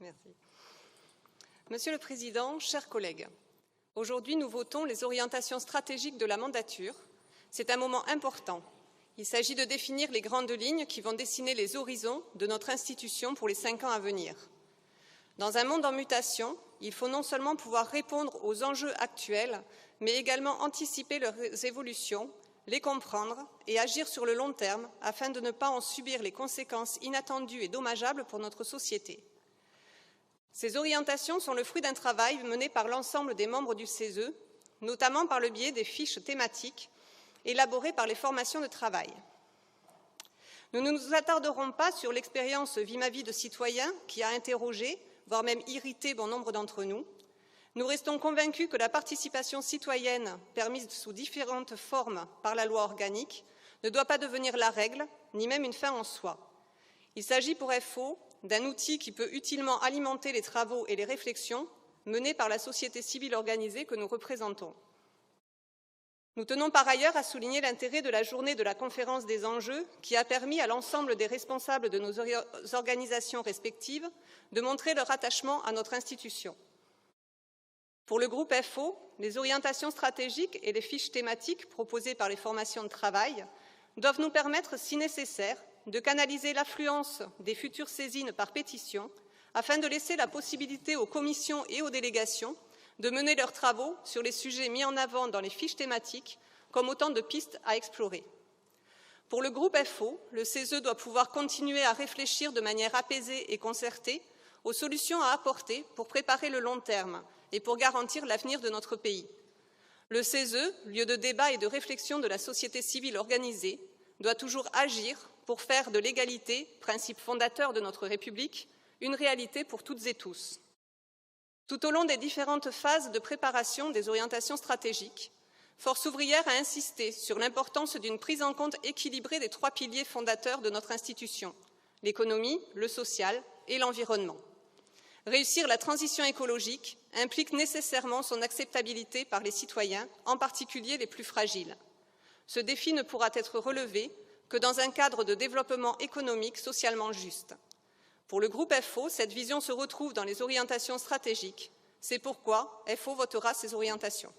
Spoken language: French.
Merci. Monsieur le Président, chers collègues, aujourd'hui nous votons les orientations stratégiques de la mandature. C'est un moment important. Il s'agit de définir les grandes lignes qui vont dessiner les horizons de notre institution pour les 5 ans à venir. Dans un monde en mutation, il faut non seulement pouvoir répondre aux enjeux actuels, mais également anticiper leurs évolutions, les comprendre et agir sur le long terme afin de ne pas en subir les conséquences inattendues et dommageables pour notre société. Ces orientations sont le fruit d'un travail mené par l'ensemble des membres du CESE, notamment par le biais des fiches thématiques élaborées par les formations de travail. Nous ne nous attarderons pas sur l'expérience Vie ma vie de citoyen qui a interrogé, voire même irrité bon nombre d'entre nous. Nous restons convaincus que la participation citoyenne, permise sous différentes formes par la loi organique, ne doit pas devenir la règle, ni même une fin en soi. Il s'agit pour FO d'un outil qui peut utilement alimenter les travaux et les réflexions menés par la société civile organisée que nous représentons. Nous tenons par ailleurs à souligner l'intérêt de la journée de la conférence des enjeux qui a permis à l'ensemble des responsables de nos organisations respectives de montrer leur attachement à notre institution. Pour le groupe FO, les orientations stratégiques et les fiches thématiques proposées par les formations de travail doivent nous permettre, si nécessaire, de canaliser l'affluence des futures saisines par pétition afin de laisser la possibilité aux commissions et aux délégations de mener leurs travaux sur les sujets mis en avant dans les fiches thématiques comme autant de pistes à explorer. Pour le groupe FO, le CESE doit pouvoir continuer à réfléchir de manière apaisée et concertée aux solutions à apporter pour préparer le long terme et pour garantir l'avenir de notre pays. Le CESE, lieu de débat et de réflexion de la société civile organisée, doit toujours agir pour faire de l'égalité, principe fondateur de notre République, une réalité pour toutes et tous. Tout au long des différentes phases de préparation des orientations stratégiques, Force ouvrière a insisté sur l'importance d'une prise en compte équilibrée des 3 piliers fondateurs de notre institution, l'économie, le social et l'environnement. Réussir la transition écologique implique nécessairement son acceptabilité par les citoyens, en particulier les plus fragiles. Ce défi ne pourra être relevé que dans un cadre de développement économique socialement juste. Pour le groupe FO, cette vision se retrouve dans les orientations stratégiques. C'est pourquoi FO votera ces orientations.